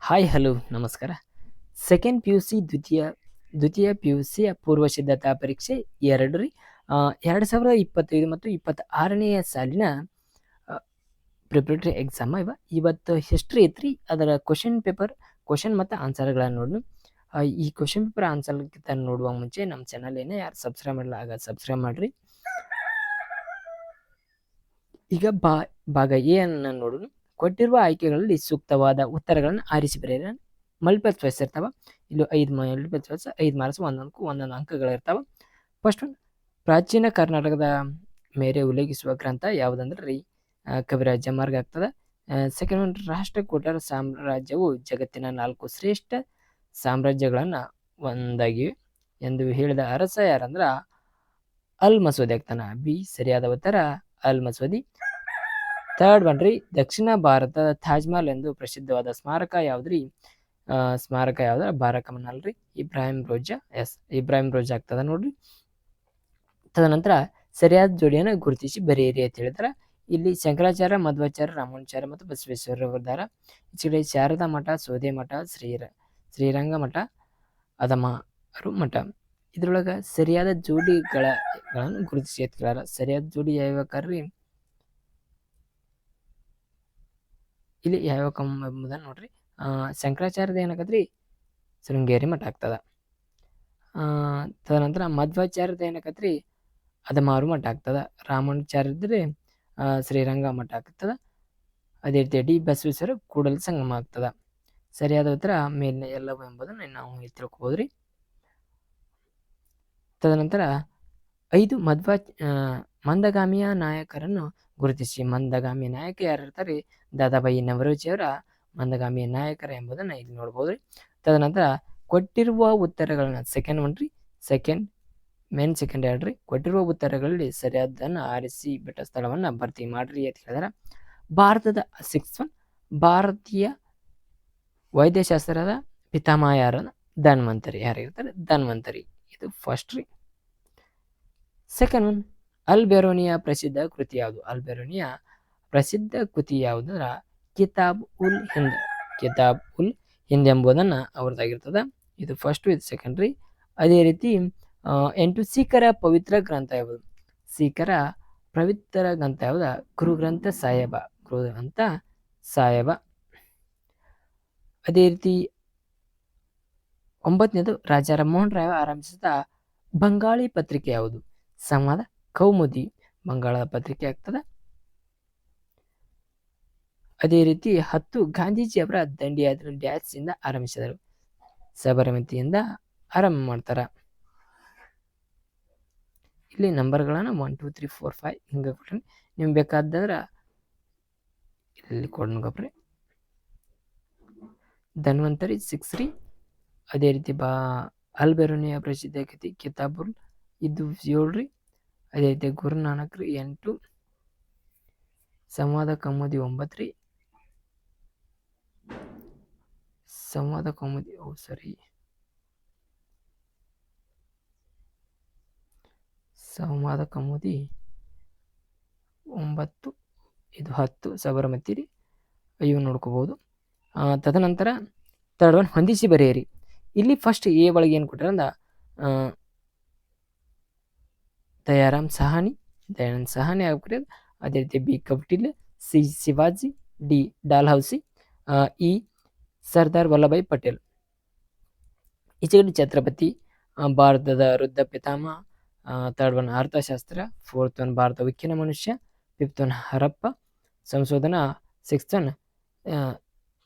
Hi hello ನಮಸ್ಕಾರ. Second P U C ದ್ವಿತೀಯ P U ಸಿಯ ಪೂರ್ವ ಸಿದ್ಧತಾ ಪರೀಕ್ಷೆ 2 ರೀ 2025 ಮತ್ತು 26ನೇ ಸಾಲಿನ ಪ್ರಿಪರೇಟರಿ ಎಕ್ಸಾಮ್ ಇವತ್ತು ಹಿಸ್ಟ್ರಿ ಐತ್ರಿ. ಅದರ ಕ್ವಶನ್ ಮತ್ತು ಆನ್ಸರ್ಗಳನ್ನು ನೋಡೋಣ. ಈ ಕ್ವಶನ್ ಪೇಪರ್ ಆನ್ಸರ್ಗಿಂತ ನೋಡುವ ಮುಂಚೆ ನಮ್ಮ ಚಾನಲ್ ಯಾರು ಸಬ್ಸ್ಕ್ರೈಬ್ ಮಾಡಲ್ಲ ಆಗ ಸಬ್ಸ್ಕ್ರೈಬ್ ಮಾಡಿರಿ. ಈಗ ಭಾಗ ಎ ಅನ್ನು ನೋಡೋಣ. ಕೊಟ್ಟಿರುವ ಆಯ್ಕೆಗಳಲ್ಲಿ ಸೂಕ್ತವಾದ ಉತ್ತರಗಳನ್ನು ಆರಿಸಿ ಬರೆಯಿರಿ. ಮಲ್ಟಿಪಲ್ ಚಾಯ್ಸ್ ಇರ್ತಾವ. ಇಲ್ಲಿ 5 ಮಲ್ಟಿಪಲ್ ಚಾಯ್ಸ್, 5 ಮಾರ್ಕ್ಸ್, ಒಂದೊಂದು ಅಂಕಗಳಿರ್ತಾವ. ಫಸ್ಟ್ ಒನ್, ಪ್ರಾಚೀನ ಕರ್ನಾಟಕದ ಮೇರೆ ಉಲ್ಲೇಖಿಸುವ ಗ್ರಂಥ ಯಾವುದಂದ್ರೆ ರೀ ಕವಿರಾಜ ಮಾರ್ಗ ಆಗ್ತದೆ. ಸೆಕೆಂಡ್ ಒನ್, ರಾಷ್ಟ್ರಕೂಟರ ಸಾಮ್ರಾಜ್ಯವು ಜಗತ್ತಿನ 4 ಶ್ರೇಷ್ಠ ಸಾಮ್ರಾಜ್ಯಗಳನ್ನು ಒಂದಾಗಿವೆ ಎಂದು ಹೇಳಿದ ಅರಸ ಯಾರಂದ್ರ ಅಲ್ ಮಸೂದಿ ಆಗ್ತಾನ. ಬಿ ಸರಿಯಾದ ಉತ್ತರ ಅಲ್ ಮಸೂದಿ. ಥರ್ಡ್ ಒನ್ ರೀ, ದಕ್ಷಿಣ ಭಾರತದ ತಾಜ್ ಮಹಲ್ ಎಂದು ಪ್ರಸಿದ್ಧವಾದ ಸ್ಮಾರಕ ಯಾವ್ದ್ರಿ? ಸ್ಮಾರಕ ಯಾವ್ದ್ರ ಬಾರಾಕಮನ್ ಅಲ್ರಿ, ಇಬ್ರಾಹಿಂ ರೋಜಾ. ಎಸ್, ಇಬ್ರಾಹಿಂ ರೋಜಾ ಆಗ್ತದ ನೋಡ್ರಿ. ತದನಂತರ ಸರಿಯಾದ ಜೋಡಿಯನ್ನು ಗುರುತಿಸಿ ಬರೆಯಿರಿ ಅಂತ ಹೇಳಿದ್ರ ಇಲ್ಲಿ ಶಂಕರಾಚಾರ್ಯ, ಮಧ್ವಾಚಾರ್ಯ, ರಾಮಾನುಚಾರ್ಯ ಮತ್ತು ಬಸವೇಶ್ವರವರ್ದಾರ. ಈ ಶಾರದಾ ಮಠ, ಸೋದೆ ಮಠ, ಶ್ರೀರಂಗ ಮಠ, ಅದಮಾರು ಮಠ. ಇದ್ರೊಳಗ ಸರಿಯಾದ ಜೋಡಿಗಳನ್ನು ಗುರುತಿಸಿ ಎತ್ಕೊಳ್ಳಾರ. ಸರಿಯಾದ ಜೋಡಿ ಯಾವ್ಯಾವ್ರಿ? ಇಲ್ಲಿ ಯಾವ್ಯಾವ ಎಂಬುದನ್ನು ನೋಡ್ರಿ. ಶಂಕರಾಚಾರ್ಯದ ಏನಾಗತ್ರಿ ಶೃಂಗೇರಿ ಮಠ ಆಗ್ತದ. ತದನಂತರ ಮಧ್ವಾಚಾರ್ಯದ ಏನಾಗತ್ರಿ ಅದಮಾರು ಮಠ ಆಗ್ತದ. ರಾಮಾನುಚಾರ್ಯದ್ರೆ ಶ್ರೀರಂಗ ಮಠ ಆಗ್ತದ. ಅದೇ ರೀತಿ ಡಿ ಬಸವೇಶ್ವರ ಕೂಡಲ ಸಂಗಮ ಆಗ್ತದ. ಸರಿಯಾದ ಉತ್ತರ ಮೇಲಿನ ಎಲ್ಲವೂ ಎಂಬುದನ್ನು ನಾವು ತಿಳ್ಕೊಬೋದ್ರಿ. ತದನಂತರ 5 ಮಂದಗಾಮಿಯ ನಾಯಕರನ್ನು ಗುರುತಿಸಿ. ಮಂದಗಾಮಿ ನಾಯಕ ಯಾರು ಇರ್ತಾರೆ? ದಾದಾಬಾಯಿ ನವರೋಜಿಯವರ ಮಂದಗಾಮಿಯ ನಾಯಕರ ಎಂಬುದನ್ನು ಇಲ್ಲಿ ನೋಡ್ಬೋದ್ರಿ. ತದನಂತರ ಕೊಟ್ಟಿರುವ ಉತ್ತರಗಳನ್ನ ಸೆಕೆಂಡ್ ಹೇಳ್ರಿ. ಕೊಟ್ಟಿರುವ ಉತ್ತರಗಳಲ್ಲಿ ಸರಿಯಾದನ್ನು ಆರಿಸಿ ಬಿಟ್ಟ ಸ್ಥಳವನ್ನ ಭರ್ತಿ ಮಾಡ್ರಿ ಅಂತ ಹೇಳಿದಾರ. ಭಾರತದ 6th ಒನ್, ಭಾರತೀಯ ವೈದ್ಯಶಾಸ್ತ್ರದ ಪಿತಾಮಹ ಯಾರನ್ನ? ಧನ್ವಂತರಿ. ಯಾರಿರ್ತಾರೆ? ಧನ್ವಂತರಿ. ಇದು ಫಸ್ಟ್ ರೀ. ಸೆಕೆಂಡ್ ಒನ್, ಅಲ್ ಬೆರೋನಿಯ ಪ್ರಸಿದ್ಧ ಕೃತಿ ಯಾವುದು? ಅಲ್ ಬೆರೋನಿಯ ಪ್ರಸಿದ್ಧ ಕೃತಿ ಯಾವುದಂದ್ರ ಕಿತಾಬ್ ಉಲ್ ಹಿಂದ್ ಎಂಬುದನ್ನ ಅವ್ರದ್ದಾಗಿರ್ತದ. ಇದು ಫಸ್ಟ್, ಇದು ಸೆಕೆಂಡ್ರಿ. ಅದೇ ರೀತಿ 8 ಸಿಖ್ಖರ ಪವಿತ್ರ ಗ್ರಂಥ ಯಾವುದು? ಸಿಖ್ಖರ ಪವಿತ್ರ ಗ್ರಂಥ ಯಾವ್ದ? ಗುರು ಗ್ರಂಥ ಸಾಹೇಬ. ಅದೇ ರೀತಿ 9ನೇದು, ರಾಜಾ ರಾಮಮೋಹನ್ ರಾಯ್ ಆರಂಭಿಸಿದ ಬಂಗಾಳಿ ಪತ್ರಿಕೆ ಯಾವುದು? ಸಂವಾದ ಕೌಮುದಿ ಬಂಗಾಳದ ಪತ್ರಿಕೆ ಆಗ್ತದ. ಅದೇ ರೀತಿ 10, ಗಾಂಧೀಜಿಯವರ ದಂಡಿಯಾತ್ರೆ ಡ್ಯಾಶ್ ಇಂದ ಆರಂಭಿಸಿದರು? ಸಬರಮತಿಯಿಂದ ಆರಂಭ ಮಾಡ್ತಾರ. ಇಲ್ಲಿ ನಂಬರ್ಗಳನ್ನ 1 2 3 4 5 ಹಿಂಗ ಕೊಟ್ರಿ. ನಿಮ್ಗೆ ಬೇಕಾದ್ರ ಇಲ್ಲಿ ಕೊಡ್ರಿ. ಧನ್ವಂತರಿ 6 ರೀ. ಅದೇ ರೀತಿ ಅಲ್ ಬೆರೋನಿಯ ಪ್ರಸಿದ್ಧ ಕೃತಿ ಕಿತಾಬುಲ್ ಇದು 7 ರೀ. ಅದೇ ರೀತಿ ಗುರುನಾನಕ್ ರೀ 8, ಸಂವಾದ ಕೌಮುದಿ 9 ರೀ. ಸಂವಾದ ಕೌಮುದಿ ಸಂವಾದ ಕೌಮುದಿ 9, ಇದು 10 ಸಬರಮತಿ ರೀ. ಇವು ನೋಡ್ಕೋಬಹುದು. ತದನಂತರ ಥರ್ಡ್ ಒನ್, ಹೊಂದಿಸಿ ಬರೆಯಿರಿ. ಇಲ್ಲಿ ಫಸ್ಟ್ ಎ ಒಳಗೆ ಏನು ಕೊಟ್ಟಾರ ಅಂದ ದಯಾನಂದ್ ಸಹಾನಿ ಆಗ್ಬಿಟ್ಟು. ಅದೇ ರೀತಿ B Kautilya, C Shivaji, D Dalhousie, E Sardar Vallabhbhai Patel. ಈಚೆಗಡೆ ಛತ್ರಪತಿ, ಭಾರತದ ವೃದ್ಧ ಪಿತಾಮಹ. Third one Arthashastra. Fourth one Bharat ಉಕ್ಕಿನ ಮನುಷ್ಯ. ಫಿಫ್ತ್ ಒನ್ ಹರಪ್ಪ ಸಂಶೋಧನಾ. 6th ಒನ್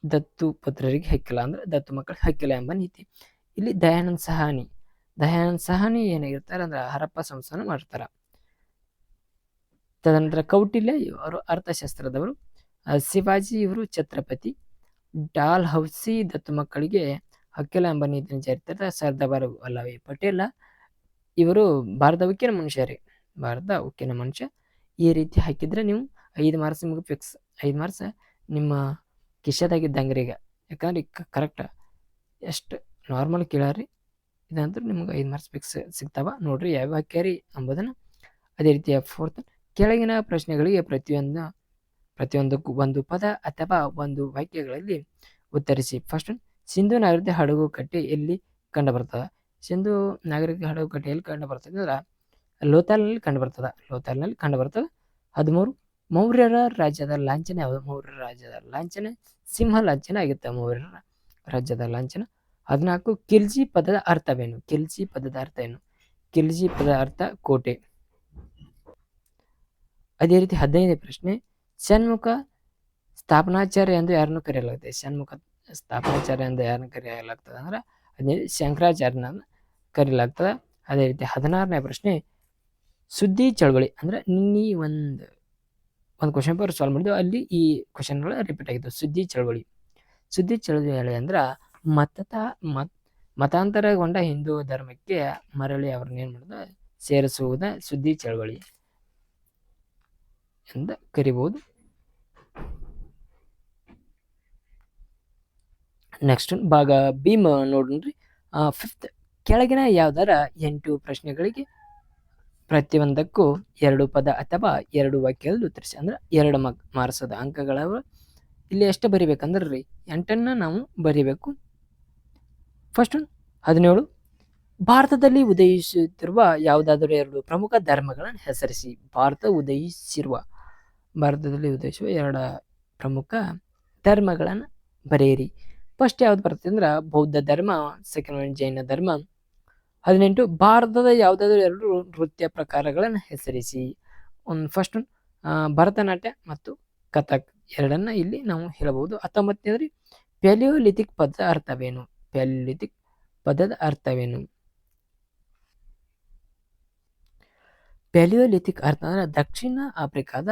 ದತ್ತು ಪುತ್ರರಿಗೆ ಹಕ್ಕಿಲ್ಲ, ಅಂದ್ರೆ ದತ್ತು ಮಕ್ಕಳಿಗೆ ಹಕ್ಕಿಲ್ಲ ಎಂಬ ನೀತಿ. ಇಲ್ಲಿ ದಯಾನಂದ್ ಸಹಾನಿ ಏನಾಗಿರ್ತಾರೆ ಅಂದ್ರೆ ಹರಪ್ಪ ಸಂಶೋಧನೆ ಮಾಡ್ತಾರ. ತದನಂತರ ಕೌಟಿಲ್ಯ ಇವರು ಅರ್ಥಶಾಸ್ತ್ರದವರು. ಶಿವಾಜಿ ಇವರು ಛತ್ರಪತಿ. ಡಾಲ್ ಹೌಸಿ ದತ್ತು ಮಕ್ಕಳಿಗೆ ಹಕ್ಕಿಲ್ಲ ಎಂಬ ನೀತಿಯನ್ನು ಜಾರಿರ್ತಾರೆ. ಸರ್ದಾರ್ ವಲ್ಲಭಾಯ್ ಪಟೇಲ್ ಇವರು ಭಾರತ ಉಕ್ಕಿನ ಮನುಷ್ಯ. ಈ ರೀತಿ ಹಾಕಿದ್ರೆ ನೀವು 5 ಮಾರ್ಕ್ಸ್ ನಿಮಗೆ ಫಿಕ್ಸ್. 5 ಮಾರ್ಕ್ಸ್ ನಿಮ್ಮ ಕಿಶದಾಗಿದ್ದಂಗ್ರಿ. ಈಗ ಯಾಕಂದ್ರೆ ಕರೆಕ್ಟ್ ಎಷ್ಟು ನಾರ್ಮಲ್ ಕೇಳಾರಿ ಇದಂತೂ ನಿಮ್ಗೆ 5 ಮಾರ್ಕ್ಸ್ ಫಿಕ್ಸ್ ಸಿಗ್ತಾವ. ನೋಡ್ರಿ ಯಾವ ಹಾಕ್ಯಾರಿ ಎಂಬುದನ್ನು. ಅದೇ ರೀತಿಯ ಫೋರ್ತ್, ಕೆಳಗಿನ ಪ್ರಶ್ನೆಗಳಿಗೆ ಪ್ರತಿಯೊಂದಕ್ಕೂ ಒಂದು ಪದ ಅಥವಾ ಒಂದು ವಾಕ್ಯಗಳಲ್ಲಿ ಉತ್ತರಿಸಿ. ಫಸ್ಟ್ ಸಿಂಧು ನಾಗರಿಕತೆ ಹಡಗು ಕಟ್ಟೆ ಎಲ್ಲಿ ಕಂಡು ಬರ್ತದ? ಸಿಂಧು ನಾಗರಿಕ ಹಡಗು ಕಟ್ಟೆ ಎಲ್ಲಿ ಕಂಡು ಬರ್ತದೆ ಅಂದ್ರೆ ಲೋಥಾಲ್ನಲ್ಲಿ ಕಂಡು ಬರ್ತದ. ಲೋಥಾಲ್ನಲ್ಲಿ ಕಂಡು ಬರ್ತದ. 13 ಮೌರ್ಯರ ರಾಜ್ಯದ ಲಾಂಛನ ಯಾವುದು? ಮೌರ್ಯರ ರಾಜ್ಯದ ಲಾಂಛನ ಸಿಂಹ ಲಾಂಛನ ಆಗಿರುತ್ತೆ. ಮೌರ್ಯರ ರಾಜ್ಯದ ಲಾಂಛನ. 14 ಖಿಲ್ಜಿ ಪದದ ಅರ್ಥವೇನು? ಖಿಲ್ಜಿ ಪದದ ಅರ್ಥ ಏನು? ಖಿಲ್ಜಿ ಪದದ ಅರ್ಥ ಕೋಟೆ. ಅದೇ ರೀತಿ 15ನೇ ಪ್ರಶ್ನೆ, ಷಣ್ಮುಖ ಸ್ಥಾಪನಾಚಾರ್ಯ ಎಂದು ಯಾರನ್ನು ಕರೆಯಲಾಗುತ್ತೆ? ಷಣ್ಮುಖ ಸ್ಥಾಪನಾಚಾರ್ಯ ಎಂದು ಯಾರನ್ನು ಕರೆಯಲಾಗ್ತದೆ ಅಂದ್ರೆ ಅದೇ ಶಂಕರಾಚಾರ್ಯನ ಕರೆಯಲಾಗ್ತದೆ. ಅದೇ ರೀತಿ 16ನೇ ಪ್ರಶ್ನೆ, ಸುದ್ದಿ ಚಳವಳಿ ಅಂದ್ರೆ ನಿನ್ನೆ ಒಂದು ಕ್ವಶನ್ ಪೇಪರ್ ಸಾಲ್ವ್ ಮಾಡಿದ್ವಿ, ಅಲ್ಲಿ ಈ ಕ್ವಶನ್ಗಳು ರಿಪೀಟ್ ಆಗಿದ್ದವು. ಸುದ್ದಿ ಚಳವಳಿ ಅಂದ್ರೆ ಮತಾಂತರಗೊಂಡ ಹಿಂದೂ ಧರ್ಮಕ್ಕೆ ಮರಳಿ ಅವ್ರನ್ನ ಏನ್ ಮಾಡಿದ ಸೇರಿಸುವುದ ಸುದ್ದಿ ಚಳವಳಿ ಅಂತ ಕರಿಬಹುದು. ನೆಕ್ಸ್ಟ್ ಭಾಗ ಬಿ ನೋಡ್ರಿ. 5th ಕೆಳಗಿನ ಯಾವ್ದಾರ 8 ಪ್ರಶ್ನೆಗಳಿಗೆ ಪ್ರತಿಯೊಂದಕ್ಕೂ 2 ಪದ ಅಥವಾ 2 ವಾಕ್ಯದಲ್ಲಿ ಉತ್ತರಿಸಿ. ಅಂದ್ರೆ 2 ಮಾರ್ಕ್ಸದ ಅಂಕಗಳವ. ಇಲ್ಲಿ ಎಷ್ಟು ಬರಿಬೇಕಂದ್ರೆ 8 ನಾವು ಬರಿಬೇಕು. ಫಸ್ಟ್ 17 ಭಾರತದಲ್ಲಿ ಉದಯಿಸುತ್ತಿರುವ ಯಾವುದಾದರೂ 2 ಪ್ರಮುಖ ಧರ್ಮಗಳನ್ನು ಹೆಸರಿಸಿ. ಭಾರತದಲ್ಲಿ ಉದಯಿಸುವ 2 ಪ್ರಮುಖ ಧರ್ಮಗಳನ್ನು ಬರೆಯಿರಿ. ಫಸ್ಟ್ ಯಾವ್ದು ಬರ್ತದೆ ಅಂದ್ರೆ ಬೌದ್ಧ ಧರ್ಮ, ಸೆಕೆಂಡ್ ಒನ್ ಜೈನ ಧರ್ಮ. 18 ಭಾರತದ ಯಾವುದಾದರೂ 2 ನೃತ್ಯ ಪ್ರಕಾರಗಳನ್ನು ಹೆಸರಿಸಿ. ಫಸ್ಟ್ ಭರತನಾಟ್ಯ ಮತ್ತು ಕಥಕ್ ಎರಡನ್ನ ಇಲ್ಲಿ ನಾವು ಹೇಳಬಹುದು. 19 ಪ್ಯಾಲಿಯೋಲಿಥಿಕ್ ಪದದ ಅರ್ಥವೇನು? ಪ್ಯಾಲಿಯೋಲಿಥಿಕ್ ಪದದ ಅರ್ಥವೇನು? ಪ್ಯಾಲಿಯೋಲಿಥಿಕ್ ಅರ್ಥ ಅಂದ್ರೆ ದಕ್ಷಿಣ ಆಫ್ರಿಕಾದ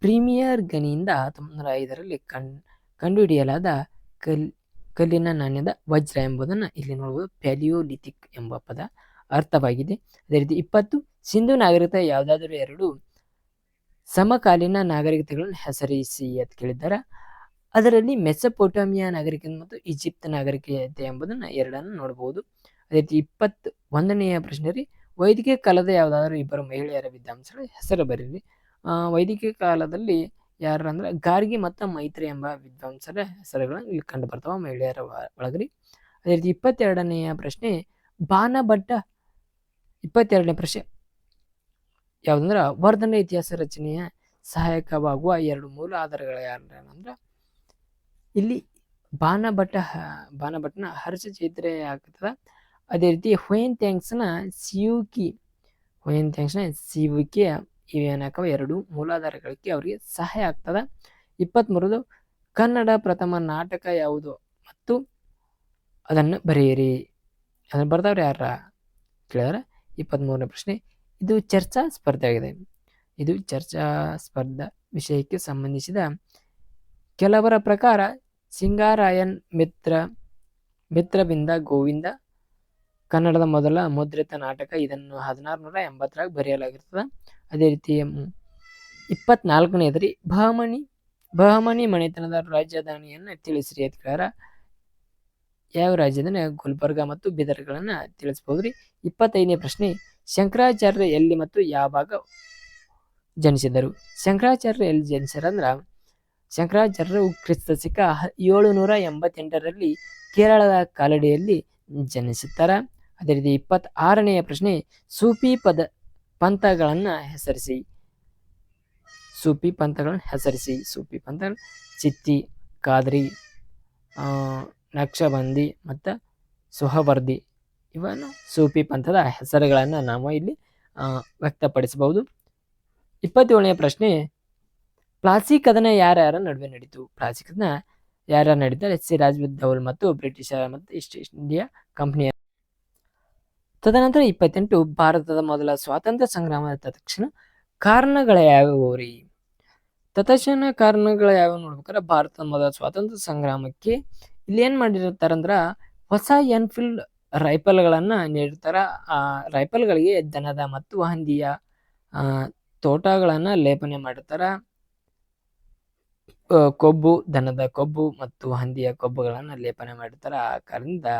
ಪ್ರೀಮಿಯರ್ ಗನಿಯಿಂದ 1905ರಲ್ಲಿ ಕಂಡುಹಿಡಿಯಲಾದ ಕಲ್ಲಿನ ನಾಣ್ಯದ ವಜ್ರ ಎಂಬುದನ್ನು ಇಲ್ಲಿ ನೋಡಬಹುದು. ಪ್ಯಾಲಿಯೋಲಿಥಿಕ್ ಎಂಬ ಪದ ಅರ್ಥವಾಗಿದೆ. ಅದೇ ರೀತಿ 20 ಸಿಂಧು ನಾಗರಿಕತೆ ಯಾವುದಾದರೂ 2 ಸಮಕಾಲೀನ ನಾಗರಿಕತೆಗಳನ್ನು ಹೆಸರಿಸಿ ಅಂತ ಕೇಳಿದ್ದಾರೆ. ಅದರಲ್ಲಿ ಮೆಸೊಪೊಟೇಮಿಯಾ ನಾಗರಿಕತೆ ಮತ್ತು ಈಜಿಪ್ಟ್ ನಾಗರಿಕತೆ ಎಂಬುದನ್ನು 2 ನೋಡಬಹುದು. ಅದೇ ರೀತಿ 21ನೆಯ ಪ್ರಶ್ನೆ, ವೈದಿಕ ಕಾಲದ ಯಾವುದಾದರೂ 2 ಮಹಿಳೆಯರ ವಿದ್ವಾಂಸರ ಹೆಸರು ಬರೀರಿ. ವೈದಿಕ ಕಾಲದಲ್ಲಿ ಯಾರು ಅಂದ್ರೆ ಗಾರ್ಗಿ ಮತ್ತು ಮೈತ್ರಿ ಎಂಬ ವಿದ್ವಾಂಸರ ಹೆಸರುಗಳು ಇಲ್ಲಿ ಕಂಡು ಬರ್ತಾವ ಮಹಿಳೆಯರ ಒಳಗರಿ. ಅದೇ ರೀತಿ 22ನೆಯ ಪ್ರಶ್ನೆ, ಬಾಣಭಟ್ಟ 22ನೇ ಪ್ರಶ್ನೆ ಯಾವುದಂದ್ರೆ ವರ್ಧನ ಇತಿಹಾಸ ರಚನೆಯ ಸಹಾಯಕವಾಗುವ 2 ಮೂಲ ಆಧಾರಗಳು ಯಾರಂದ್ರೆ ಇಲ್ಲಿ ಬಾಣಭಟ್ಟನ ಹರ್ಷ ಚೈತ್ರೆ ಆಗ್ತದ. ಅದೇ ರೀತಿ ಹುಯೆನ್ ತ್ಸಾಂಗ್ನ ಸಿವುಕಿ ಇವೇನಾಕವ 2 ಮೂಲಾಧಾರಗಳಿಗೆ ಅವರಿಗೆ ಸಹಾಯ ಆಗ್ತದ. 23 ಕನ್ನಡ ಪ್ರಥಮ ನಾಟಕ ಯಾವುದು ಮತ್ತು ಅದನ್ನು ಬರೆಯಿರಿ. ಅದನ್ನು ಬರ್ದವ್ರು ಯಾರ ಕೇಳಿದ್ರೆ 23ನೇ ಪ್ರಶ್ನೆ, ಇದು ಚರ್ಚಾ ಸ್ಪರ್ಧೆ ಆಗಿದೆ. ಇದು ಚರ್ಚಾ ಸ್ಪರ್ಧಾ ವಿಷಯಕ್ಕೆ ಸಂಬಂಧಿಸಿದ ಕೆಲವರ ಪ್ರಕಾರ ಸಿಂಗಾರಾಯನ್ ಮಿತ್ರವಿಂದ ಗೋವಿಂದ ಕನ್ನಡದ ಮೊದಲ ಮುದ್ರಿತ ನಾಟಕ. ಇದನ್ನು 1680 ಬರೆಯಲಾಗಿರ್ತದೆ. ಅದೇ ರೀತಿ 24ನೇದ್ರಿ ಬಹಮನಿ ಮನೆತನದ ರಾಜಧಾನಿಯನ್ನು ತಿಳಿಸ್ರಿ ಅಂತ ಕೇಳ್ಯಾರ. ಯಾವ ರಾಜ್ಯದ ಗುಲ್ಬರ್ಗ ಮತ್ತು ಬೀದರ್ಗಳನ್ನ ತಿಳಿಸ್ಬೋದ್ರಿ. 25ನೇ ಪ್ರಶ್ನೆ, ಶಂಕರಾಚಾರ್ಯ ಎಲ್ಲಿ ಮತ್ತು ಯಾವಾಗ ಜನಿಸಿದರು? ಶಂಕರಾಚಾರ್ಯ ಎಲ್ಲಿ ಜನಿಸ್ಯಾರಂದ್ರ ಶಂಕರಾಚಾರ್ಯರು ಕ್ರಿಸ್ತಶಕ 788ರಲ್ಲಿ ಕೇರಳದ ಕಾಲಡಿಯಲ್ಲಿ ಜನಿಸುತ್ತಾರೆ. ಅದೇ ರೀತಿ 26ನೆಯ ಪ್ರಶ್ನೆ, ಸೂಫಿ ಪಂಥಗಳನ್ನು ಹೆಸರಿಸಿ. ಸೂಫಿ ಪಂಥಗಳು ಚಿತ್ತಿ, ಕಾದ್ರಿ, ನಕ್ಷಬಂದಿ ಮತ್ತು ಸುಹವರ್ದಿ ಇವನ್ನು ಸೂಫಿ ಪಂಥದ ಹೆಸರುಗಳನ್ನು ನಾವು ಇಲ್ಲಿ ವ್ಯಕ್ತಪಡಿಸಬಹುದು. 27ನೇ ಪ್ರಶ್ನೆ, ಪ್ಲಾಸಿ ಕದನ ಯಾರ್ಯಾರ ನಡುವೆ ನಡೀತು? ಪ್ಲಾಸಿ ಕದನ ಯಾರ್ಯಾರು ನಡೀತಾರೆ? ಸಿರಾಜ್ ಉದ್ ದೌಲ ಮತ್ತು ಬ್ರಿಟಿಷರ ಮತ್ತು ಈಸ್ಟ್ ಇಂಡಿಯಾ ಕಂಪನಿಯ. ತದನಂತರ 28 ಭಾರತದ ಮೊದಲ ಸ್ವಾತಂತ್ರ್ಯ ಸಂಗ್ರಾಮದ ತತ್ಕ್ಷಣ ಕಾರಣಗಳ ಯಾವ್ಯಾವ ರೀ? ತತ್ಕ್ಷಣ ಕಾರಣಗಳ ಯಾವ್ಯಾವ ನೋಡ್ಬೇಕಾದ್ರೆ ಭಾರತದ ಮೊದಲ ಸ್ವಾತಂತ್ರ್ಯ ಸಂಗ್ರಾಮಕ್ಕೆ ಇಲ್ಲಿ ಏನ್ ಮಾಡಿರ್ತಾರಂದ್ರ ಹೊಸ ಎನ್ಫೀಲ್ಡ್ ರೈಫಲ್ಗಳನ್ನ ನೀಡಿರ್ತಾರ. ಆ ರೈಫಲ್ಗಳಿಗೆ ದನದ ಮತ್ತು ಹಂದಿಯ ತೋಟಗಳನ್ನ ಲೇಪನೆ ಮಾಡಿರ್ತಾರ. ದನದ ಕೊಬ್ಬು ಮತ್ತು ಹಂದಿಯ ಕೊಬ್ಬುಗಳನ್ನ ಲೇಪನೆ ಮಾಡಿರ್ತಾರ. ಆ ಕಾರಣದಿಂದ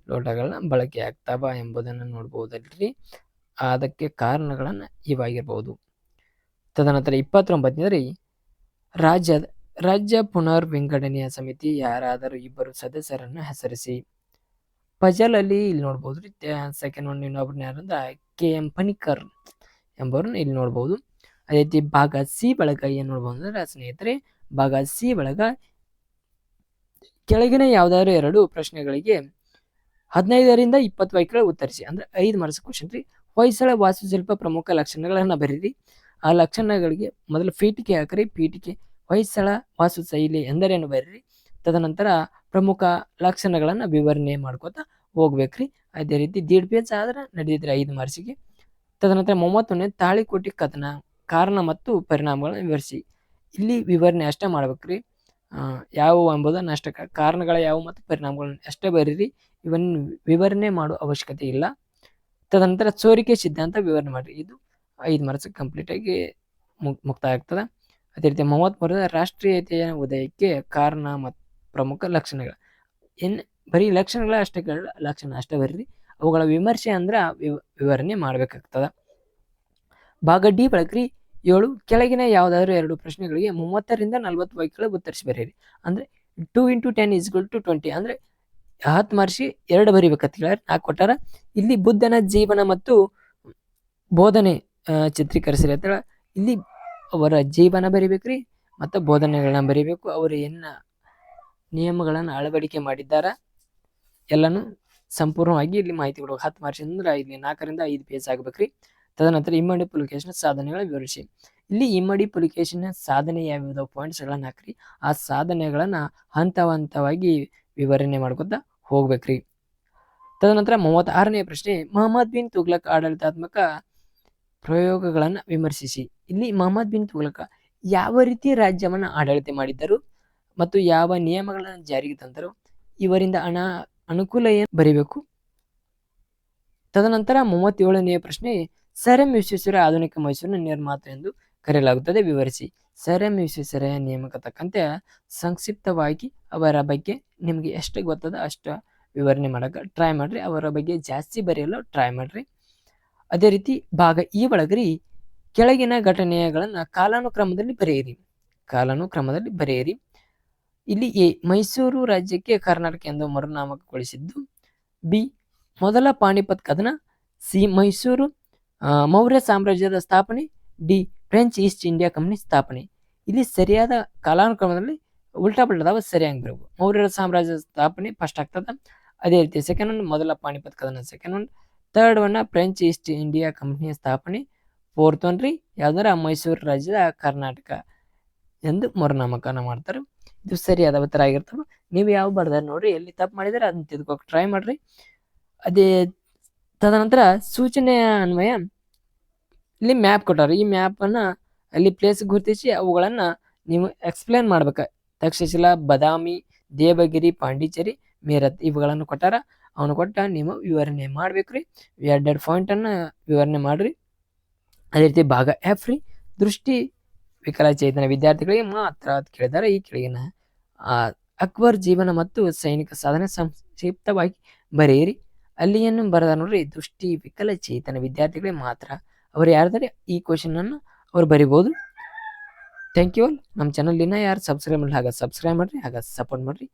ಲೋಟಗಳನ್ನ ಬಳಕೆ ಆಗ್ತಾವ ಎಂಬುದನ್ನು ನೋಡ್ಬಹುದಲ್ರಿ. ಅದಕ್ಕೆ ಕಾರಣಗಳನ್ನ ಇವಾಗಿರ್ಬಹುದು. ತದನಂತರ 29ನೇದ್ರಿ ರಾಜ್ಯ ಪುನರ್ ವಿಂಗಡಣೆಯ ಸಮಿತಿ ಯಾರಾದರೂ ಇಬ್ಬರು ಸದಸ್ಯರನ್ನು ಹೆಸರಿಸಿ. ಪಜಲ್ ಅಲ್ಲಿ ಇಲ್ಲಿ ನೋಡ್ಬೋದು. ಸೆಕೆಂಡ್ ಒನ್ ಇನ್ನೊಬ್ರನ್ನ ಯಾರಂದ್ರೆ KM ಪಣಿಕರ್ ಎಂಬವ್ರನ್ನ ಇಲ್ಲಿ ನೋಡ್ಬೋದು. ಅದೇ ರೀತಿ ಭಾಗ ಸಿ ಬಳಗ ಏನ್ ನೋಡ್ಬೋದು ಅಂದ್ರೆ ಸ್ನೇಹಿತರೆ, ಭಾಗ ಸಿ ಬಳಗ ಕೆಳಗಿನ ಯಾವ್ದಾದ್ರು 2 ಪ್ರಶ್ನೆಗಳಿಗೆ 15ರಿಂದ 20 ವಾಕ್ಯಗಳ ಉತ್ತರಿಸಿ. ಅಂದ್ರೆ 5 ಮಾರ್ಕ್ಸ್ ಕ್ವಶನ್ ರೀ. ಹೊಯ್ಸಳ ವಾಸ್ತುಶಿಲ್ಪ ಪ್ರಮುಖ ಲಕ್ಷಣಗಳನ್ನ ಬರೀರಿ. ಆ ಲಕ್ಷಣಗಳಿಗೆ ಮೊದಲು ಪೀಠಿಕೆ ಹಾಕ್ರಿ. ಪೀಠಿಕೆ ಹೊಯ್ಸಳ ವಾಸ್ತು ಶೈಲಿ ಎಂದರೇನು ಬರೀರಿ. ತದನಂತರ ಪ್ರಮುಖ ಲಕ್ಷಣಗಳನ್ನ ವಿವರಣೆ ಮಾಡ್ಕೋತಾ ಹೋಗ್ಬೇಕ್ರಿ. ಅದೇ ರೀತಿ 1.5 ಪೇಜ್ ಆದ್ರೆ ನಡೆದಿದ್ರೆ 5 ಮಾರ್ಕ್ಸಿಗೆ. ತದನಂತರ 31ನೇ ತಾಳಿಕೋಟೆ ಕಥನ ಕಾರಣ ಮತ್ತು ಪರಿಣಾಮಗಳನ್ನ ವಿವರಿಸಿ. ಇಲ್ಲಿ ವಿವರಣೆ ಅಷ್ಟೇ ಮಾಡ್ಬೇಕ್ರಿ. ಯಾವುವು ಎಂಬುದನ್ನು ಅಷ್ಟೇ, ಕಾರಣಗಳ ಯಾವುವು ಮತ್ತು ಪರಿಣಾಮಗಳನ್ನ ಅಷ್ಟೇ ಬರೀರಿ. ಇವನ್ ವಿವರಣೆ ಮಾಡೋ ಅವಶ್ಯಕತೆ ಇಲ್ಲ. ತದನಂತರ ಸೋರಿಕೆ ಸಿದ್ಧಾಂತ ವಿವರಣೆ ಮಾಡ್ರಿ. ಇದು 5 ಮಾರ್ಕ್ಸ್ ಕಂಪ್ಲೀಟ್ ಆಗಿ ಮುಕ್ತಾಯ ಆಗ್ತದೆ. ಅದೇ ರೀತಿ 33 ರಾಷ್ಟ್ರೀಯತೆಯ ಉದಯಕ್ಕೆ ಕಾರಣ ಮತ್ತು ಪ್ರಮುಖ ಲಕ್ಷಣಗಳು. ಬರೀ ಲಕ್ಷಣಗಳ ಅಷ್ಟೇ ಲಕ್ಷಣ ಅಷ್ಟೇ ಬರೀರಿ. ಅವುಗಳ ವಿಮರ್ಶೆ ಅಂದ್ರೆ ವಿವರಣೆ ಮಾಡ್ಬೇಕಾಗ್ತದ. ಭಾಗ ಡಿ ಬಳಕ್ರಿ 7 ಕೆಳಗಿನ ಯಾವ್ದಾದ್ರು 2 ಪ್ರಶ್ನೆಗಳಿಗೆ 30ರಿಂದ 40 ವಾಕ್ಯಗಳ ಉತ್ತರಿಸಿ ಬರೀರಿ. ಅಂದ್ರೆ 2 × 10 = 20. ಅಂದ್ರೆ 10 ಮಾರ್ಕ್ಸ್ 2 ಬರಿಬೇಕಂತ ಹೇಳಿ 4 ಕೊಟ್ಟಾರ. ಇಲ್ಲಿ ಬುದ್ಧನ ಜೀವನ ಮತ್ತು ಬೋಧನೆ ಚಿತ್ರೀಕರಿಸಿರಿ ಅಂತ ಇಲ್ಲಿ ಅವರ ಜೀವನ ಬರಿಬೇಕ್ರಿ ಮತ್ತು ಬೋಧನೆಗಳನ್ನ ಬರಿಬೇಕು. ಅವರು ಏನ ನಿಯಮಗಳನ್ನ ಅಳವಡಿಕೆ ಮಾಡಿದ್ದಾರ ಎಲ್ಲಾನು ಸಂಪೂರ್ಣವಾಗಿ ಇಲ್ಲಿ ಮಾಹಿತಿ ಕೊಡಬೇಕು. 10 ಮಾರ್ಕ್ಸ್ ಅಂದ್ರೆ ಇಲ್ಲಿ 4ರಿಂದ 5 ಪೇಜ್ ಆಗ್ಬೇಕ್ರಿ. ತದನಂತರ ಇಮ್ಮಡಿ ಪುಲಿಕೇಶನ್ ಸಾಧನೆಗಳ ವಿವರಿಸಿ. ಇಲ್ಲಿ ಇಮ್ಮಡಿ ಪುಲಿಕೇಶನ್ ಸಾಧನೆ ಯಾವ್ಯಾವ ಪಾಯಿಂಟ್ಸ್ ಗಳನ್ನ ಹಾಕ್ರಿ. ಆ ಸಾಧನೆಗಳನ್ನ ಹಂತವಾಗಿ ವಿವರಣೆ ಮಾಡ್ಕೊತಾ ಹೋಗ್ಬೇಕ್ರಿ. ತದನಂತರ 36ನೇ ಪ್ರಶ್ನೆ, ಮೊಹಮ್ಮದ್ ಬಿನ್ ತುಗ್ಲಕ್ ಆಡಳಿತಾತ್ಮಕ ಪ್ರಯೋಗಗಳನ್ನ ವಿಮರ್ಶಿಸಿ. ಇಲ್ಲಿ ಮೊಹಮ್ಮದ್ ಬಿನ್ ತುಗ್ಲಕ್ ಯಾವ ರೀತಿ ರಾಜ್ಯವನ್ನ ಆಡಳಿತ ಮಾಡಿದ್ದರು ಮತ್ತು ಯಾವ ನಿಯಮಗಳನ್ನ ಜಾರಿಗೆ ತಂದರು, ಇವರಿಂದ ಅನುಕೂಲ ಏನು ಬರಿಬೇಕು. ತದನಂತರ 37ನೇ ಪ್ರಶ್ನೆ, ಸರ್ ಎಂ ವಿಶ್ವೇಶ್ವರಯ್ಯ ಆಧುನಿಕ ಮೈಸೂರಿನ ನಿರ್ಮಾತ ಎಂದು ಕರೆಯಲಾಗುತ್ತದೆ, ವಿವರಿಸಿ. ಸರ್ ಎಂ ವಿಶ್ವೇಶ್ವರಯ್ಯ ನೇಮಕ ತಕ್ಕಂತೆ ಸಂಕ್ಷಿಪ್ತವಾಗಿ ಅವರ ಬಗ್ಗೆ ನಿಮ್ಗೆ ಎಷ್ಟು ಗೊತ್ತದ ಅಷ್ಟು ವಿವರಣೆ ಮಾಡಕ್ಕೆ ಟ್ರೈ ಮಾಡ್ರಿ. ಅವರ ಬಗ್ಗೆ ಜಾಸ್ತಿ ಬರೆಯಲು ಟ್ರೈ ಮಾಡ್ರಿ. ಅದೇ ರೀತಿ ಭಾಗ ಈ ಒಳಗ್ರಿ ಕೆಳಗಿನ ಘಟನೆಗಳನ್ನ ಕಾಲಾನುಕ್ರಮದಲ್ಲಿ ಬರೆಯಿರಿ. ಇಲ್ಲಿ ಎ, ಮೈಸೂರು ರಾಜ್ಯಕ್ಕೆ ಕರ್ನಾಟಕ ಎಂದು ಮರುನಾಮಕಗೊಳಿಸಿದ್ದು. ಬಿ, ಮೊದಲ ಪಾಣಿಪತ್ ಕದನ. ಸಿ, ಮೈಸೂರು ಮೌರ್ಯ ಸಾಮ್ರಾಜ್ಯದ ಸ್ಥಾಪನೆ. D, French East India company ಸ್ಥಾಪನೆ. ಇಲ್ಲಿ ಸರಿಯಾದ ಕಾಲಾನುಕ್ರಮದಲ್ಲಿ ಉಲ್ಟಾ ಪಲ್ಟದಾವ, ಸರಿಯಾಗಿ ಬರಬೇಕು. ಮೌರ್ಯರ ಸಾಮ್ರಾಜ್ಯದ ಸ್ಥಾಪನೆ ಫಸ್ಟ್ ಆಗ್ತದ. ಅದೇ ರೀತಿ ಸೆಕೆಂಡ್ ಒನ್ ಮೊದಲ ಪಾಣಿಪತ್ ಕದನ, second one. Third one French East India ಕಂಪನಿಯ ಸ್ಥಾಪನೆ. ಫೋರ್ತ್ ಒನ್ ರೀ ಯಾವ್ದಾರ ಮೈಸೂರು ರಾಜ್ಯದ ಕರ್ನಾಟಕ ಎಂದು ಮರುನಾಮಕರಣ ಮಾಡ್ತಾರೆ. ಇದು ಸರಿಯಾದ ಉತ್ತರ ಆಗಿರ್ತವೆ. ನೀವು ಯಾವ ಬರ್ದಾರ ನೋಡ್ರಿ, ಎಲ್ಲಿ ತಪ್ಪು ಮಾಡಿದ್ರೆ ಅದನ್ನ ತಿದ್ಕೋಕ್ ಟ್ರೈ ಮಾಡ್ರಿ. ಅದೇ ತದನಂತರ ಸೂಚನೆಯ ಅನ್ವಯ ಇಲ್ಲಿ ಮ್ಯಾಪ್ ಕೊಟ್ಟಾರ. ಈ ಮ್ಯಾಪನ್ನ ಅಲ್ಲಿ ಪ್ಲೇಸ್ ಗುರುತಿಸಿ ಅವುಗಳನ್ನ ನೀವು ಎಕ್ಸ್ಪ್ಲೇನ್ ಮಾಡ್ಬೇಕ. ತಕ್ಷಶಿಲಾ, ಬಾದಾಮಿ, ದೇವಗಿರಿ, ಪಾಂಡಿಚೇರಿ, ಮೇರತ್ ಇವುಗಳನ್ನು ಕೊಟ್ಟಾರ. ಅವನು ಕೊಟ್ಟ ನೀವು ವಿವರಣೆ ಮಾಡ್ಬೇಕ್ರಿ. 2 ಪಾಯಿಂಟನ್ನ ವಿವರಣೆ ಮಾಡ್ರಿ. ಅದೇ ರೀತಿ ಭಾಗ ಎಫ್ ರೀ, ದೃಷ್ಟಿ ವಿಕಲಚೇತನ ವಿದ್ಯಾರ್ಥಿಗಳಿಗೆ ಮಾತ್ರ ಅಂತ ಕೇಳಿದ್ದಾರೆ. ಈ ಕೆಳಗಿನ ಅಕ್ಬರ್ ಜೀವನ ಮತ್ತು ಸೈನಿಕ ಸಾಧನೆ ಸಂಕ್ಷಿಪ್ತವಾಗಿ ಬರೆಯಿರಿ. ಅಲ್ಲಿ ಏನು ಬರದ ನೋಡ್ರಿ, ದೃಷ್ಟಿ ವಿಕಲಚೇತನ ವಿದ್ಯಾರ್ಥಿಗಳಿಗೆ ಮಾತ್ರ. ಅವ್ರು ಯಾರ್ದಾರೆ ಈ ಕ್ವಶನ್ ಅನ್ನು ಅವ್ರು ಬರಿಬಹುದು. Thank you all. ನಮ್ಮ ಚಾನಲ್ ಯಾರು ಸಬ್ಸ್ಕ್ರೈಬ್ ಮಾಡಲಿ ಹಾಗೆ ಸಬ್ಸ್ಕ್ರೈಬ್ ಮಾಡ್ರಿ, ಹಾಗೆ ಸಪೋರ್ಟ್ ಮಾಡ್ರಿ.